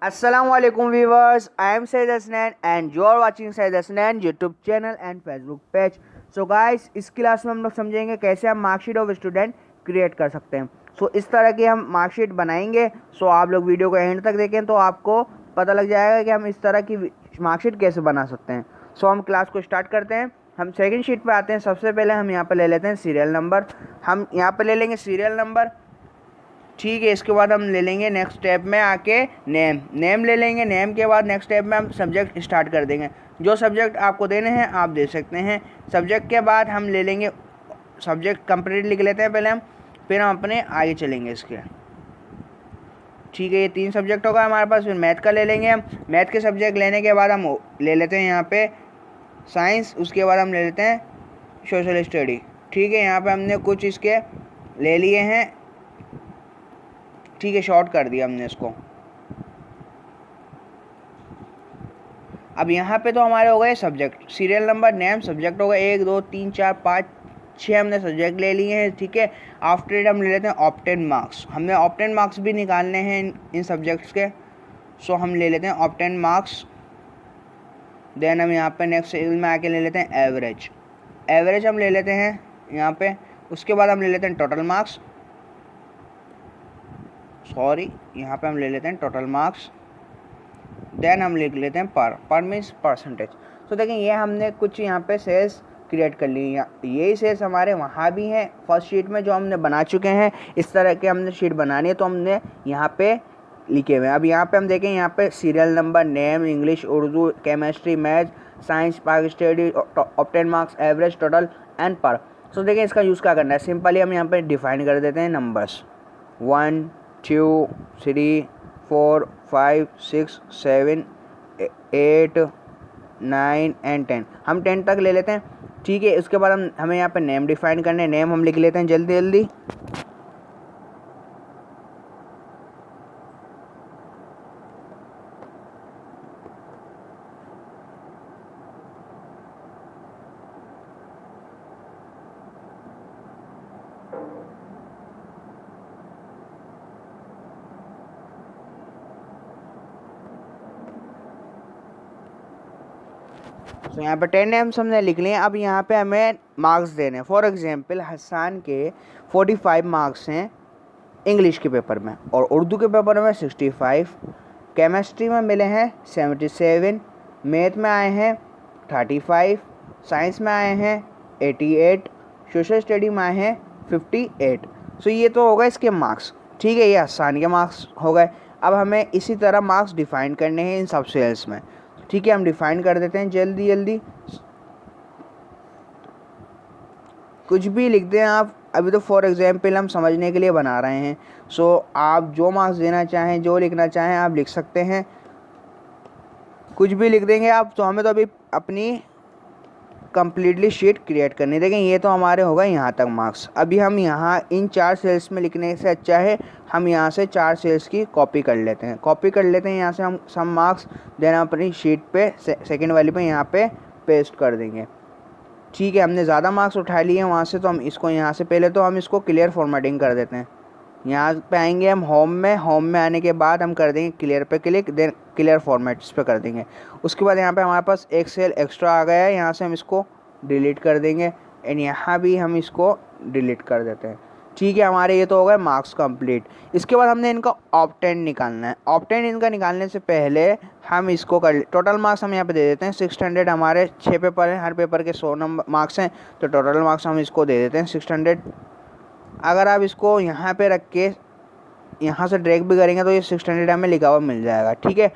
Assalamualaikum viewers, I am Said Hasnan and you are watching Said Hasnan YouTube channel and Facebook page. So guys, इस class में हम लोग समझेंगे कैसे हम मार्कशीट ऑफ स्टूडेंट क्रिएट कर सकते हैं। सो इस तरह की हम मार्कशीट बनाएंगे। सो आप लोग वीडियो को एंड तक देखें तो आपको पता लग जाएगा कि हम इस तरह की मार्कशीट कैसे बना सकते हैं। सो हम क्लास को स्टार्ट करते हैं। हम सेकंड शीट पे आते हैं। सबसे पहले हम यहाँ पर ले लेते हैं सीरियल नंबर। हम यहाँ पर ले लेंगे सीरियल नंबर, ठीक है। इसके बाद हम ले लेंगे नेक्स्ट स्टेप में आके नेम ले लेंगे। नेम के बाद नेक्स्ट स्टेप में हम सब्जेक्ट स्टार्ट कर देंगे। जो सब्जेक्ट आपको देने हैं आप दे सकते हैं। सब्जेक्ट के बाद हम ले लेंगे सब्जेक्ट कंप्लीट लिख लेते हैं पहले हम, फिर हम अपने आगे चलेंगे इसके, ठीक है। ये 3 सब्जेक्ट होगा हमारे पास। फिर मैथ का ले लेंगे हम। मैथ के सब्जेक्ट लेने के बाद हम ले लेते हैं यहाँ पे साइंस। उसके बाद हम ले लेते हैं सोशल स्टडी, ठीक है। यहाँ पे हमने कुछ इसके ले लिए हैं, ठीक है। शॉर्ट कर दिया हमने इसको। अब यहाँ पे तो हमारे हो गए subject, serial number, name, subject हो गए 1 2 3 4 5 6 हमने सब्जेक्ट ले लिए हैं, ठीक है। आफ्टर इट हम ले लेते हैं ऑब्टेन मार्क्स। हमने ऑब्टेन मार्क्स भी निकालने हैं इन सब्जेक्ट्स के। सो हम ले लेते हैं ऑब्टेन मार्क्स। देन हम यहाँ पे नेक्स्ट सेल में आके ले लेते हैं एवरेज। एवरेज हम ले लेते हैं यहाँ पे। उसके बाद हम ले लेते हैं टोटल मार्क्स, यहाँ पे हम ले लेते हैं टोटल मार्क्स। देन हम लिख लेते हैं पर मीन्स परसेंटेज। तो देखें ये हमने कुछ यहाँ पे सेल्स क्रिएट कर ली। यही सेल्स हमारे वहाँ भी हैं फर्स्ट शीट में जो हमने बना चुके हैं। इस तरह के हमने शीट बनानी है तो हमने यहाँ पे लिखे हुए हैं। अब यहाँ पे हम देखें, यहाँ पे serial number, name, English, Urdu, chemistry, math, science, Pak study, obtain marks, average, total and पर। तो देखें इसका यूज़ क्या करना है। सिंपली हम यहाँ पे डिफाइन कर देते हैं नंबर्स 1 2 3 4 5 6 7 8 9 एंड 10। हम 10 तक ले लेते हैं, ठीक है। उसके बाद हमें यहाँ पे नेम डिफाइन करने हैं। नेम हम लिख लेते हैं जल्दी जल्दी। तो यहाँ पे 10 नेम्स हमने लिख लिए। अब यहाँ पे हमें मार्क्स देने हैं। फॉर एग्जांपल हसन के 45 मार्क्स हैं इंग्लिश के पेपर में और उर्दू के पेपर में 65, केमिस्ट्री में मिले हैं 77, मैथ में आए हैं 35, साइंस में आए हैं 88, सोशल स्टडी में आए हैं 58। सो ये तो हो गए इसके मार्क्स, ठीक है। ये हसन के मार्क्स हो गए। अब हमें इसी तरह मार्क्स डिफाइन करने हैं इन सब सेल्स में, ठीक है। हम डिफाइन कर देते हैं जल्दी जल्दी। कुछ भी लिख दें आप, अभी तो फॉर एग्जांपल हम समझने के लिए बना रहे हैं। सो आप जो मार्क्स देना चाहें, जो लिखना चाहें आप लिख सकते हैं। कुछ भी लिख देंगे आप। तो हमें तो अभी अपनी कंप्लीटली शीट क्रिएट करनी। देखें ये तो हमारे होगा यहाँ तक मार्क्स। अभी हम यहाँ इन 4 सेल्स में लिखने से अच्छा है हम यहाँ से 4 सेल्स की कॉपी कर लेते हैं। कॉपी कर लेते हैं यहाँ से हम सम मार्क्स, देना अपनी शीट पे सेकंड वाली पे यहाँ पे पेस्ट कर देंगे, ठीक है। हमने ज़्यादा मार्क्स उठा लिए हैं वहाँ से, तो हम इसको यहाँ से पहले तो हम इसको क्लियर फॉर्मेटिंग कर देते हैं। यहाँ पे आएंगे हम होम में आने के बाद हम कर देंगे क्लियर पे क्लिक, देन क्लियर फॉर्मेट्स पे कर देंगे। उसके बाद यहाँ पे हमारे पास एक सेल एक्स्ट्रा आ गया है, यहाँ से हम इसको डिलीट कर देंगे एंड यहाँ भी हम इसको डिलीट कर देते हैं, ठीक है। हमारे ये तो हो गए मार्क्स कंप्लीट। इसके बाद हमने इनका ऑब्टेन निकालना है। ऑब्टेन इनका निकालने से पहले हम इसको कर टोटल मार्क्स हम यहाँ पे दे देते हैं 600। हमारे 6 पेपर हैं, हर पेपर के 100 नंबर मार्क्स हैं, तो टोटल मार्क्स हम इसको दे देते हैं 600। अगर आप इसको यहाँ पे रख के यहाँ से ड्रैग भी करेंगे तो ये 600 हमें लिखा हुआ मिल जाएगा, ठीक है।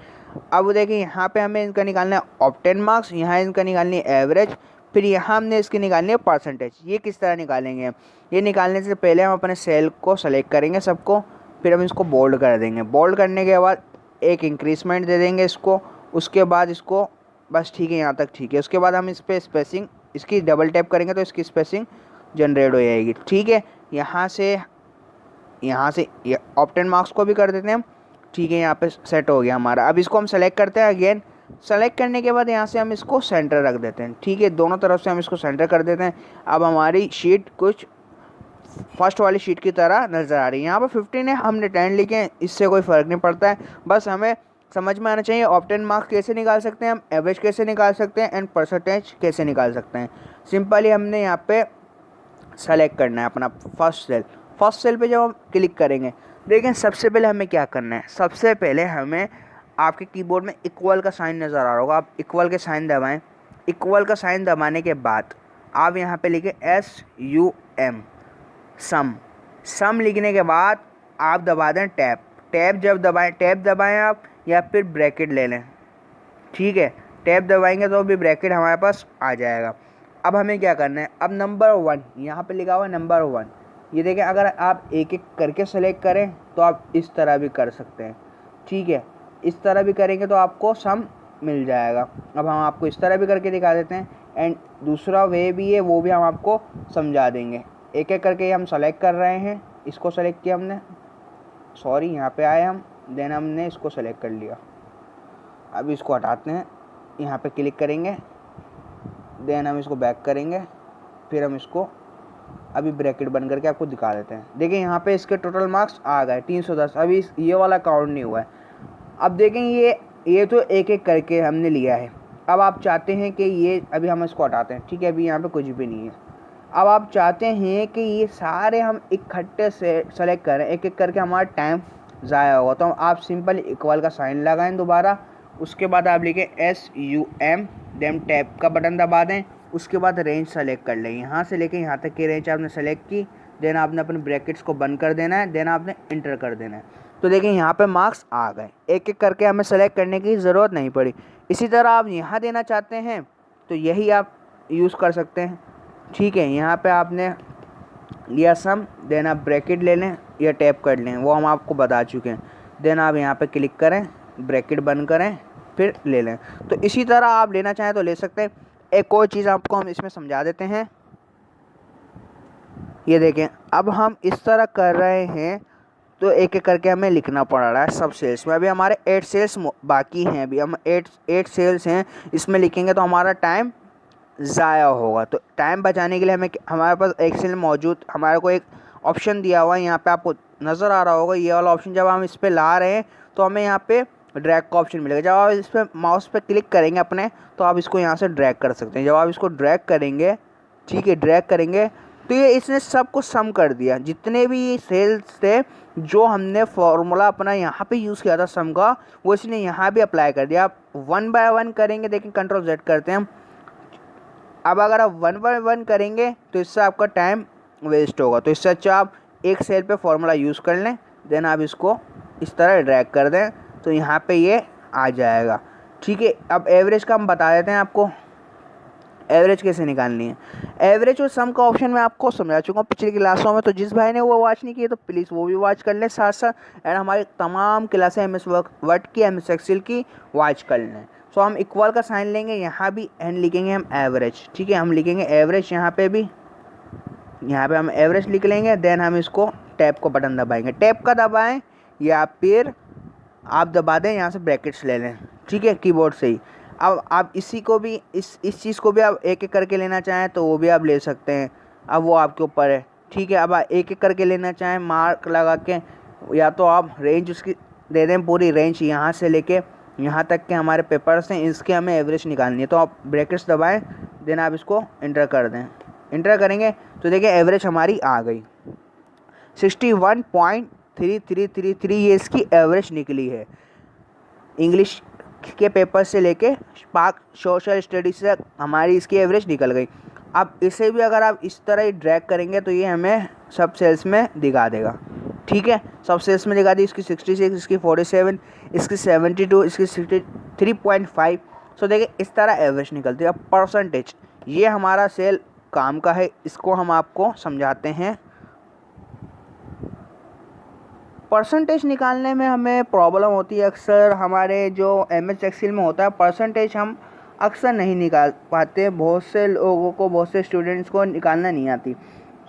अब देखिए यहाँ पे हमें इनका निकालना है ऑब्टेन मार्क्स, यहाँ इनका निकालनी है एवरेज, फिर यहाँ हमने इसकी निकालनी है परसेंटेज। ये किस तरह निकालेंगे, ये निकालने से पहले हम अपने सेल को सेलेक्ट करेंगे सबको, फिर हम इसको बोल्ड कर देंगे। बोल्ड करने के बाद एक इंक्रीजमेंट दे देंगे इसको। उसके बाद इसको बस, ठीक है, यहाँ तक ठीक है। उसके बाद हम इस पर स्पेसिंग, इसकी डबल टैप करेंगे तो इसकी स्पेसिंग जनरेट हो जाएगी, ठीक है। यहाँ से ऑब्टेन मार्क्स को भी कर देते हैं हम, ठीक है। यहाँ पे सेट हो गया हमारा। अब इसको हम सेलेक्ट करते हैं अगेन। सेलेक्ट करने के बाद यहाँ से हम इसको सेंटर रख देते हैं, ठीक है। दोनों तरफ से हम इसको सेंटर कर देते हैं। अब हमारी शीट कुछ फर्स्ट वाली शीट की तरह नज़र आ रही है। यहाँ पर 15 है, हमने 10 लिखे हैं, इससे कोई फ़र्क नहीं पड़ता है। बस हमें समझ में आना चाहिए। ऑप्टेन मार्क्स कैसे निकाल सकते हैं हम, एवरेज कैसे निकाल सकते हैं एंड परसेंटेज कैसे निकाल सकते हैं। सिंपली हमने यहाँ पे सेलेक्ट करना है अपना फर्स्ट सेल। फर्स्ट सेल पे जब हम क्लिक करेंगे, देखें सबसे पहले हमें क्या करना है। सबसे पहले हमें, आपके कीबोर्ड में इक्वल का साइन नज़र आ रहा होगा, आप इक्वल के साइन दबाएं। इक्वल का साइन दबाने के बाद आप यहाँ पे लिखें SUM, सम। सम लिखने के बाद आप दबा दें टैब। टैब जब दबाएं, टैब दबाएं आप, या फिर ब्रैकेट ले लें, ठीक है। टैब दबाएंगे तो भी ब्रैकेट हमारे पास आ जाएगा। अब हमें क्या करना है, अब नंबर 1 यहाँ पे लिखा हुआ है नंबर 1, ये देखें। अगर आप एक एक करके सेलेक्ट करें तो आप इस तरह भी कर सकते हैं, ठीक है। इस तरह भी करेंगे तो आपको सम मिल जाएगा। अब हम आपको इस तरह भी करके दिखा देते हैं, एंड दूसरा वे भी है, वो भी हम आपको समझा देंगे। एक एक करके हम सेलेक्ट कर रहे हैं। इसको सेलेक्ट किया हमने, सॉरी यहाँ पे आए हम, देन हमने इसको सेलेक्ट कर लिया। अब इसको हटाते हैं, यहाँ पे क्लिक करेंगे, देन हम इसको बैक करेंगे, फिर हम इसको अभी ब्रैकेट बंद करके आपको दिखा देते हैं। देखिए यहाँ पे इसके टोटल मार्क्स आ गए 310। अभी ये वाला काउंट नहीं हुआ है। अब देखें ये तो एक एक करके हमने लिया है। अब आप चाहते हैं कि ये, अभी हम इसको हटाते हैं, ठीक है। अभी यहाँ पे कुछ भी नहीं है। अब आप चाहते हैं कि ये सारे हम इकट्ठे से सेलेक्ट करें, एक एक करके हमारा टाइम ज़ाया होगा। तो आप सिंपल इक्वल का साइन लगाएं दोबारा, उसके बाद आप लिखें SUM, देन टैब का बटन दबा दें, उसके बाद रेंज सेलेक्ट कर लें। यहाँ से लेके यहाँ तक की रेंज आपने सेलेक्ट की, देन आपने अपने ब्रैकेट्स को बंद कर देना है, देन आपने इंटर कर देना है। तो देखिए यहाँ पे मार्क्स आ गए, एक एक करके हमें सेलेक्ट करने की ज़रूरत नहीं पड़ी। इसी तरह आप यहाँ देना चाहते हैं तो यही आप यूज़ कर सकते हैं, ठीक है। यहाँ पे आपने लिया सम, देन आप ब्रैकेट ले लें या टैप कर लें, वो हम आपको बता चुके हैं। देन आप यहाँ पे क्लिक करें, ब्रैकेट बंद करें, फिर ले लें। तो इसी तरह आप लेना चाहें तो ले सकते हैं। एक और चीज़ आपको हम इसमें समझा देते हैं। ये देखें, अब हम इस तरह कर रहे हैं तो एक एक करके हमें लिखना पड़ रहा है सब सेल्स में। अभी हमारे 8 सेल्स बाकी हैं, अभी हम 8 सेल्स हैं, इसमें लिखेंगे तो हमारा टाइम ज़ाया होगा। तो टाइम बचाने के लिए हमें, हमारे पास एक्सेल मौजूद, हमारे को एक ऑप्शन दिया हुआ है, यहाँ पे आपको नज़र आ रहा होगा ये वाला ऑप्शन। जब हम इस पर ला रहे हैं तो हमें यहाँ पे ड्रैग का ऑप्शन मिलेगा। जब आप इस पर माउस पे क्लिक करेंगे अपने, तो आप इसको यहाँ से ड्रैग कर सकते हैं। जब आप इसको ड्रैग करेंगे, ठीक है, ड्रैग करेंगे तो ये इसने सबको सम कर दिया। जितने भी सेल्स थे जो हमने फॉर्मूला अपना यहाँ पे यूज़ किया था सम का, वो इसने यहाँ भी अप्लाई कर दिया। आप 1 बाय 1 करेंगे, देखिए कंट्रोल Z करते हैं हम। अब अगर आप 1 बाय 1 करेंगे तो इससे आपका टाइम वेस्ट होगा। तो इससे अच्छा आप एक सेल पे फॉर्मूला यूज़ कर लें, देन आप इसको इस तरह ड्रैग कर दें तो यहाँ पे ये आ जाएगा, ठीक है। अब एवरेज का हम बता देते हैं आपको, एवरेज कैसे निकालनी है। एवरेज और सम का ऑप्शन मैं आपको समझा चुका हूँ पिछली क्लासों में, तो जिस भाई ने वो वॉच नहीं की है तो प्लीज़ वो भी वॉच कर लें साथ साथ। एंड हमारी तमाम क्लासें MS वर्ड की, MS एक्सेल की वॉच कर लें। सो हम इक्वल का साइन लेंगे यहाँ भी, एंड लिखेंगे हम एवरेज, ठीक है। हम लिखेंगे एवरेज यहाँ पे भी, यहाँ पे हम एवरेज लिख लेंगे। देन हम इसको टैब को बटन दबाएंगे, टैब का दबाएं या फिर आप दबा दें, यहाँ से ब्रैकेट्स ले लें, ठीक है, कीबोर्ड से ही। अब आप इसी को भी, इस चीज़ को भी आप एक एक करके लेना चाहें तो वो भी आप ले सकते हैं, अब वो आपके ऊपर है, ठीक है। अब आप एक एक करके लेना चाहें मार्क लगा के, या तो आप रेंज उसकी दे दें, पूरी रेंज यहाँ से लेके यहाँ तक के हमारे पेपर्स हैं, इसके हमें एवरेज निकालनी है। तो आप ब्रैकेट्स दबाएं, देन आप इसको इंटर कर दें। इंटर करेंगे तो देखिए एवरेज हमारी आ गई 61.3333, ये इसकी एवरेज निकली है। इंग्लिश के पेपर से लेके स्पार्क सोशल स्टडीज से हमारी इसकी एवरेज निकल गई। अब इसे भी अगर आप इस तरह ही ड्रैग करेंगे तो ये हमें सब सेल्स में दिखा देगा, ठीक है। सब सेल्स में दिखा दी, इसकी 66, इसकी 47, इसकी 72, इसकी 63.5। सो देखिए इस तरह एवरेज निकलती है। अब परसेंटेज, ये हमारा सेल काम का है, इसको हम आपको समझाते हैं। परसेंटेज निकालने में हमें प्रॉब्लम होती है अक्सर, हमारे जो MS एक्सेल में होता है परसेंटेज हम अक्सर नहीं निकाल पाते। बहुत से लोगों को, बहुत से स्टूडेंट्स को निकालना नहीं आती।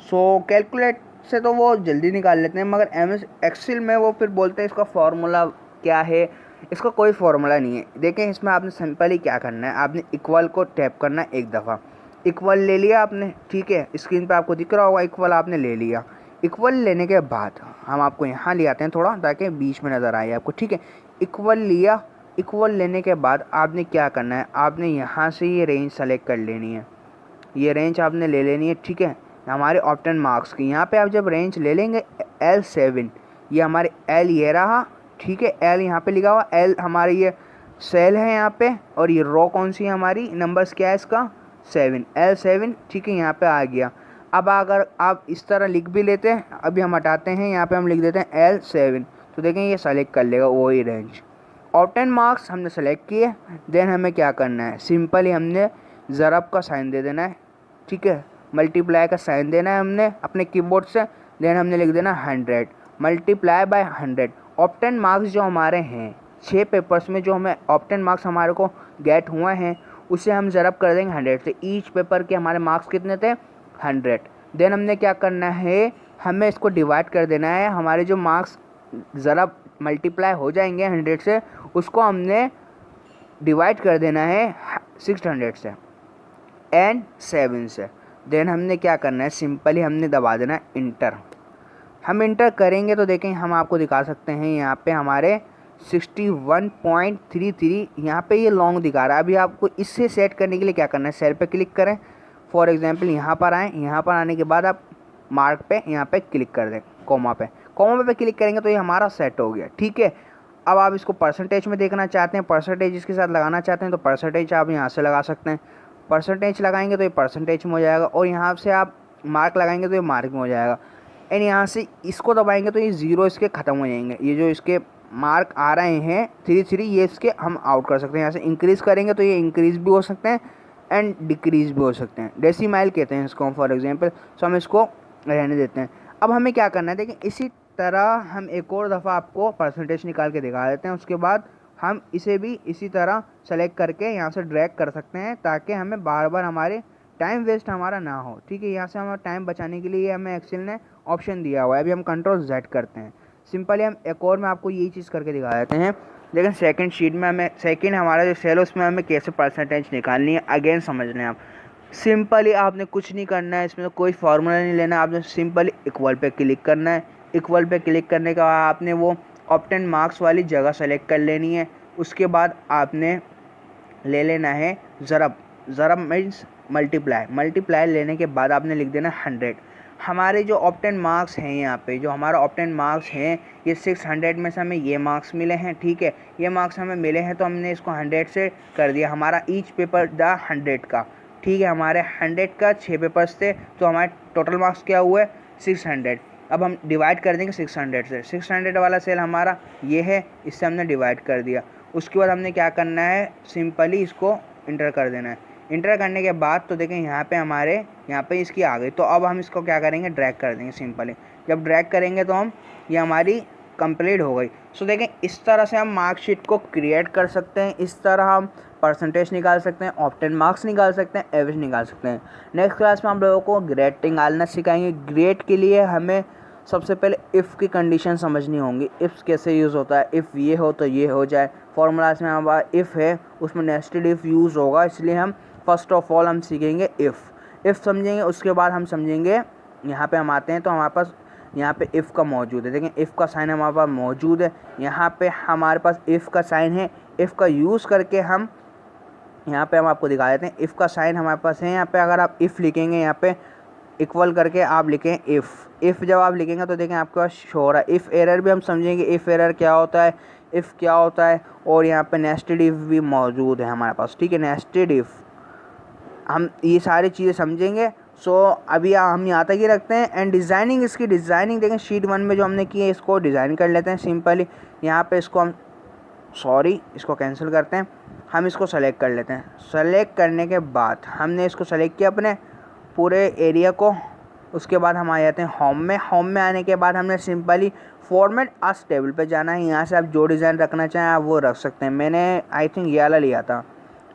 सो कैलकुलेट से तो वो जल्दी निकाल लेते हैं, मगर MS एक्सेल में वो फिर बोलते हैं इसका फार्मूला क्या है। इसका कोई फार्मूला नहीं है। देखें इसमें आपने सिंपली क्या करना है, आपने इक्वल को टैप करना है एक दफ़ा। इक्वल ले लिया आपने, ठीक है, स्क्रीन पे आपको दिख रहा होगा इक्वल आपने ले लिया। इक्वल लेने के बाद हम आपको यहाँ ले आते हैं थोड़ा, ताकि बीच में नज़र आए आपको, ठीक है। इक्वल लिया, इक्वल लेने के बाद आपने क्या करना है, आपने यहाँ से ये रेंज सेलेक्ट कर लेनी है, ये रेंज आपने ले लेनी है, ठीक है, हमारे ऑप्टेन मार्क्स की। यहाँ पे आप जब रेंज ले लेंगे L7, ये हमारे L ये रहा, ठीक है, L यहाँ पे लिखा हुआ, L हमारे ये सेल है यहाँ पे, और ये रो कौन सी है हमारी, नंबर्स क्या है इसका 7, L7, ठीक है, यहाँ पे आ गया। अब अगर आप इस तरह लिख भी लेते हैं, अभी हम हटाते हैं, यहाँ पे हम लिख देते हैं L7, तो देखें ये सेलेक्ट कर लेगा वही रेंज। ऑप्टेन मार्क्स हमने सेलेक्ट किए, देन हमें क्या करना है, सिंपली हमने ज़रब का साइन दे देना है, ठीक है, मल्टीप्लाई का साइन देना है हमने अपने कीबोर्ड से, देन हमने लिख देना 100 मल्टीप्लाई बाय 100। ऑप्टेन मार्क्स जो हमारे हैं 6 पेपर्स में, जो हमें ऑप्टेन मार्क्स हमारे को गेट हुए हैं, उसे हम ज़रब कर देंगे 100 से। ईच पेपर के हमारे मार्क्स कितने थे 100। देन हमने क्या करना है, हमें इसको डिवाइड कर देना है, हमारे जो मार्क्स ज़रब मल्टीप्लाई हो जाएंगे 100 से, उसको हमने डिवाइड कर देना है 600 से एंड 7 से। देन हमने क्या करना है, सिंपली हमने दबा देना है इंटर। हम इंटर करेंगे तो देखें हम आपको दिखा सकते हैं यहाँ पे हमारे 61.33 यहाँ पे ये लॉन्ग दिखा रहा है। अभी आपको इससे सेट करने के लिए क्या करना है, सेल पे क्लिक करें, फॉर एग्जांपल यहाँ पर आएँ, यहाँ पर आने के बाद आप मार्क पे यहाँ पे क्लिक कर दें, कॉमा पे क्लिक करेंगे तो ये हमारा सेट हो गया, ठीक है। अब आप इसको परसेंटेज में देखना चाहते हैं, परसेंटेज इसके साथ लगाना चाहते हैं, तो परसेंटेज आप यहाँ से लगा सकते हैं, परसेंटेज लगाएंगे तो ये परसेंटेज में हो जाएगा, और यहाँ से आप मार्क लगाएंगे तो ये मार्क में हो जाएगा, एंड यहाँ से इसको दबाएंगे तो ये ज़ीरो इसके ख़त्म हो जाएंगे। ये जो इसके मार्क आ रहे हैं 3 ये इसके हम आउट कर सकते हैं। यहाँ से इंक्रीज़ करेंगे तो ये इंक्रीज़ भी हो सकते हैं एंड डिक्रीज़ भी हो सकते हैं, डेसिमल कहते हैं इसको फॉर एग्जांपल। सो हम इसको रहने देते हैं। अब हमें क्या करना है, देखिए इसी तरह हम एक और दफ़ा आपको परसेंटेज निकाल के दिखा देते हैं, उसके बाद हम इसे भी इसी तरह सेलेक्ट करके यहाँ से ड्रैग कर सकते हैं, ताकि हमें बार बार हमारे टाइम वेस्ट हमारा ना हो, ठीक है। यहाँ से हमारा टाइम बचाने के लिए हमें एक्सेल ने ऑप्शन दिया हुआ है। अभी हम कंट्रोल Z करते हैं, सिंपली हम एक और में आपको यही चीज़ करके दिखा देते हैं। लेकिन सेकंड शीट में हमें सेकंड हमारा जो सेल उसमें हमें कैसे परसेंटेज निकालनी है अगेन समझना है। आप सिंपली आपने कुछ नहीं करना है, इसमें कोई फार्मूला नहीं लेना, आपने सिंपली इक्वल पे क्लिक करना है। इक्वल पे क्लिक करने के बाद आपने वो ऑप्टेन मार्क्स वाली जगह सेलेक्ट कर लेनी है। उसके बाद आपने ले लेना है ज़रब मीन्स मल्टीप्लाई लेने के बाद आपने लिख देना 100। हमारे जो ऑप्टेन मार्क्स हैं, यहाँ पे जो हमारा ऑप्टेन मार्क्स हैं, ये 600 में से हमें ये मार्क्स मिले हैं, ठीक है। ये मार्क्स हमें मिले हैं तो हमने इसको 100 से कर दिया, हमारा ईच पेपर द 100 का, ठीक है। हमारे 100 का 6 पेपर्स थे, तो हमारे टोटल मार्क्स क्या हुए 600। अब हम डिवाइड कर देंगे 600 से, 600 वाला सेल हमारा ये है, इससे हमने डिवाइड कर दिया। उसके बाद हमने क्या करना है, सिंपली इसको इंटर कर देना है। इंटर करने के बाद तो देखें यहाँ पे हमारे यहाँ पे इसकी आ गई, तो अब हम इसको क्या करेंगे, ड्रैग कर देंगे सिंपली। जब ड्रैग करेंगे तो हम ये हमारी कंप्लीट हो गई। सो देखें इस तरह से हम मार्कशीट को क्रिएट कर सकते हैं, इस तरह हम परसेंटेज निकाल सकते हैं, ऑप्टेन मार्क्स निकाल सकते हैं, एवरेज निकाल सकते हैं। नेक्स्ट क्लास में हम लोगों को ग्रेड निकालना सिखाएंगे। ग्रेड के लिए हमें सबसे पहले इफ़ की कंडीशन समझनी होंगी, इफ़ कैसे यूज़ होता है, इफ़ ये हो तो ये हो जाए। फॉर्मूलाज में हमारा इफ़ है, उसमें नेस्टेड इफ़ यूज़ होगा, इसलिए हम फर्स्ट ऑफ ऑल हम सीखेंगे इफ़ समझेंगे। उसके बाद हम समझेंगे, यहाँ पे हम आते हैं तो हमारे पास यहाँ पे इफ़ का मौजूद है, देखें इफ़ का साइन हमारे पास मौजूद है, यहाँ पे हमारे पास इफ़ का साइन है। इफ़ का यूज़ करके हम यहाँ पे हम आपको दिखा देते हैं, इफ़ का साइन हमारे पास है। यहाँ पे अगर आप इफ़ लिखेंगे, यहाँ पे इक्वल करके आप लिखें इफ़ जब आप लिखेंगे तो देखें आपके पास शो हो रहा है। इफ़ एरर भी हम समझेंगे, इफ़ एरर क्या होता है, इफ़ क्या होता है, और यहाँ पे नेस्टेड इफ़ भी मौजूद है हमारे पास, ठीक है। नेस्टेड इफ़ हम ये सारी चीज़ें समझेंगे। सो अभी हम यहाँ तक ही रखते हैं। एंड डिज़ाइनिंग, इसकी डिज़ाइनिंग देखें शीट 1 में जो हमने की है, इसको डिज़ाइन कर लेते हैं सिंपली। यहाँ पे इसको हम इसको कैंसिल करते हैं, हम इसको सेलेक्ट कर लेते हैं। सेलेक्ट करने के बाद हमने इसको सेलेक्ट किया अपने पूरे एरिया को। उसके बाद हम आ जाते हैं होम में आने के बाद हमने सिंपली फॉर्मेट अस टेबल पे जाना है। यहाँ से आप जो डिज़ाइन रखना चाहें आप वो रख सकते हैं। मैंने आई थिंक ये वाला लिया था,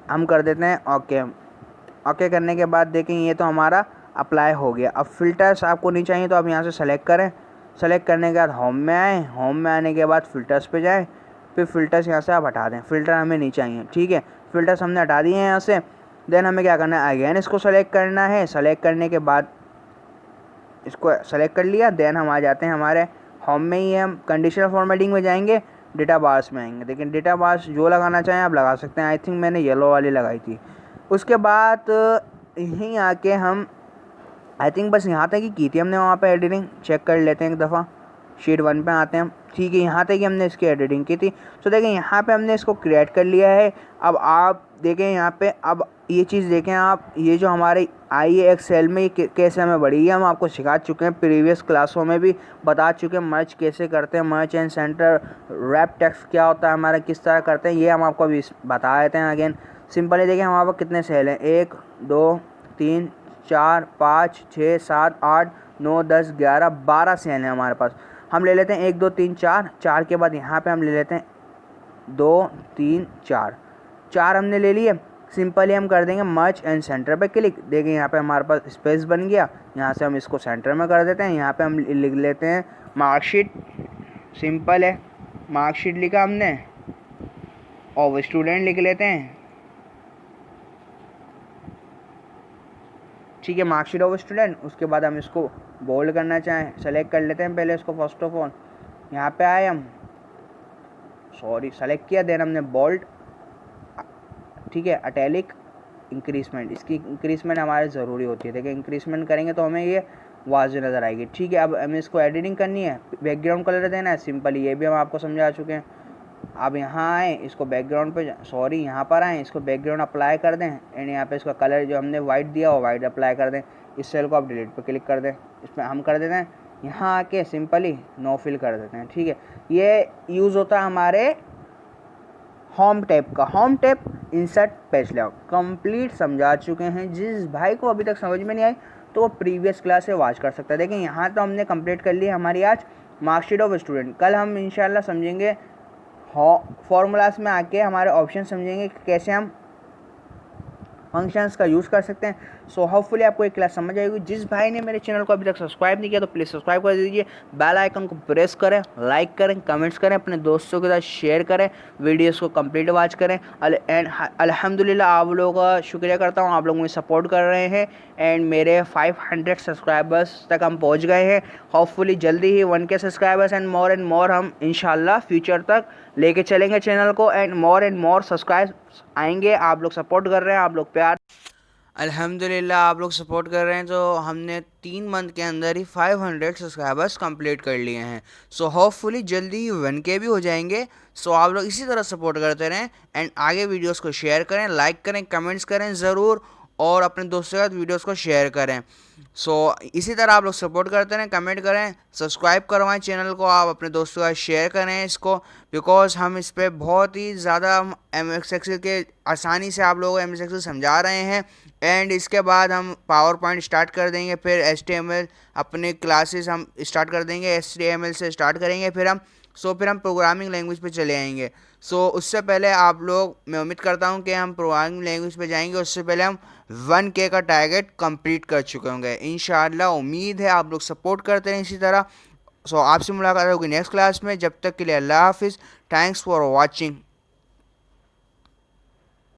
हम कर देते हैं ओके करने के बाद देखें ये तो हमारा अप्लाई हो गया। अब फ़िल्टर्स आपको नहीं चाहिए तो आप यहाँ से सेलेक्ट करें। सेलेक्ट करने के बाद होम में आएँ, होम में आने के बाद फ़िल्टर्स पे जाएँ, फिर फ़िल्टर्स यहाँ से आप हटा दें, फ़िल्टर हमें नहीं चाहिए, ठीक है। फ़िल्टर्स हमने हटा दिए हैं यहाँ से। देन हमें क्या करना है, अगेन इसको सेलेक्ट करना है। सेलेक्ट करने के बाद इसको सेलेक्ट कर लिया, देन हम आ जाते हैं हमारे होम में ही, हम कंडीशनल फॉर्मेटिंग में जाएंगे। डेटा बार्स में आएंगे। लेकिन डेटा बार्स जो लगाना चाहें आप लगा सकते हैं। आई थिंक मैंने येलो वाली लगाई थी। उसके बाद यहीं आके हम आई थिंक बस यहाँ तक ही की थी हमने वहाँ पे एडिटिंग। चेक कर लेते हैं एक दफ़ा। शीट 1 पे आते हैं हम। ठीक है, यहाँ तक ही हमने इसकी एडिटिंग की थी। तो देखें यहाँ पे हमने इसको क्रिएट कर लिया है। अब आप देखें यहाँ पे, अब ये चीज़ देखें आप, ये जो हमारे आई है एक्सेल में ये कैसे हमें बढ़ी है, हम आपको सिखा चुके हैं, प्रीवियस क्लासों में भी बता चुके हैं मर्ज कैसे करते हैं, मर्ज एंड सेंटर, रैप टेक्स्ट क्या होता है हमारा, किस तरह करते हैं, ये हम आपको अभी बता देते हैं। अगेन सिंपली देखें हमारे पास कितने सेल हैं, 1 2 3 4 5 6 7 8 9 10 11 12 सेल हैं हमारे पास। हम ले लेते हैं 1 2 3 4, 4 के बाद यहाँ पे हम ले लेते हैं 2 3 4, 4 हमने ले लिए। सिंपली हम कर देंगे मर्ज एंड सेंटर पे क्लिक। देखिए यहाँ पे हमारे पास स्पेस बन गया। यहाँ से हम इसको सेंटर में कर देते हैं। यहाँ पे हम लिख लेते हैं मार्कशीट। सिंपल है, मार्कशीट लिखा हमने और स्टूडेंट लिख लेते हैं। ठीक है, मार्कशीट ऑफ स्टूडेंट। उसके बाद हम इसको बोल्ड करना चाहें, सेलेक्ट कर लेते हैं पहले इसको। फर्स्ट ऑफ ऑल यहाँ पे आए हम, सॉरी सेलेक्ट किया, देन हमने बोल्ड। ठीक है, अटैलिक, इंक्रीजमेंट, इसकी इंक्रीजमेंट हमारे ज़रूरी होती है। देखिए इंक्रीजमेंट करेंगे तो हमें ये वाज़ नज़र आएगी। ठीक है, अब हमें इसको एडिटिंग करनी है, बैकग्राउंड कलर देना है। सिंपल, ये भी हम आपको समझा चुके हैं। अब यहाँ आए, इसको बैकग्राउंड पे, सॉरी यहाँ पर आएँ, इसको बैकग्राउंड अप्लाई कर दें एंड यहाँ पे इसका कलर जो हमने वाइट दिया वो वाइट अप्लाई कर दें। इस सेल को आप डिलीट पे क्लिक कर दें। इसमें हम कर देते हैं यहाँ आके सिंपली नो फिल कर देते हैं। ठीक है, ये यूज़ होता है हमारे होम टैब का। Home tab insert page layout complete समझा चुके हैं। जिस भाई को अभी तक समझ में नहीं आई तो वो प्रीवियस क्लास से वॉच कर सकता है। देखिए यहाँ तो हमने कंप्लीट कर ली हमारी आज मार्कशीट ऑफ स्टूडेंट। कल हम इंशाल्लाह समझेंगे फॉर्मूलाज में आके हमारे ऑप्शन समझेंगे कि कैसे हम फंक्शंस का यूज़ कर सकते हैं। सो होपफुली आपको एक क्लास समझ आएगी। जिस भाई ने मेरे चैनल को अभी तक सब्सक्राइब नहीं किया तो प्लीज़ सब्सक्राइब कर दीजिए, बेल आइकन को प्रेस करें, लाइक करें, कमेंट्स करें, अपने दोस्तों के साथ शेयर करें, वीडियोस को कंप्लीट वॉच करें। एंड अल्हम्दुलिल्लाह आप लोगों का शुक्रिया करता हूँ, आप लोग मुझे सपोर्ट कर रहे हैं एंड मेरे 500 सब्सक्राइबर्स तक हम पहुँच गए हैं। होपफुली जल्दी ही 1K सब्सक्राइबर्स एंड मोर हम इंशाल्लाह फ्यूचर तक लेके चलेंगे चैनल को एंड मोर सब्सक्राइब आएंगे। आप लोग सपोर्ट कर रहे हैं, आप लोग प्यार, अल्हम्दुलिल्लाह आप लोग सपोर्ट कर रहे हैं। तो हमने 3 मंथ के अंदर ही 500 सब्सक्राइबर्स कंप्लीट कर लिए हैं। सो होपफुली जल्दी ही 1K भी हो जाएंगे। सो आप लोग इसी तरह सपोर्ट करते रहें एंड आगे वीडियोस को शेयर करें, लाइक करें, कमेंट्स करें ज़रूर और अपने दोस्तों के साथ वीडियोस को शेयर करें। सो इसी तरह आप लोग सपोर्ट करते रहें, कमेंट करें, सब्सक्राइब करवाएं चैनल को, आप अपने दोस्तों के साथ शेयर करें इसको, बिकॉज हम इस पर बहुत ही ज़्यादा MS एक्सेल के आसानी से आप लोगों को MS एक्सेल समझा रहे हैं। एंड इसके बाद हम पावर पॉइंट स्टार्ट कर देंगे, फिर HTML अपने क्लासेस हम स्टार्ट कर देंगे, HTML से स्टार्ट करेंगे, फिर हम प्रोग्रामिंग लैंग्वेज पे चले आएंगे। उससे पहले आप लोग, मैं उम्मीद करता हूँ कि हम प्रोग्रामिंग लैंग्वेज पे जाएंगे उससे पहले हम 1K का टारगेट कंप्लीट कर चुके होंगे इंशाल्लाह। उम्मीद है आप लोग सपोर्ट करते रहें इसी तरह। आपसे मुलाकात होगी नेक्स्ट क्लास में। जब तक के लिए अल्लाह हाफिज़। Thanks for watching.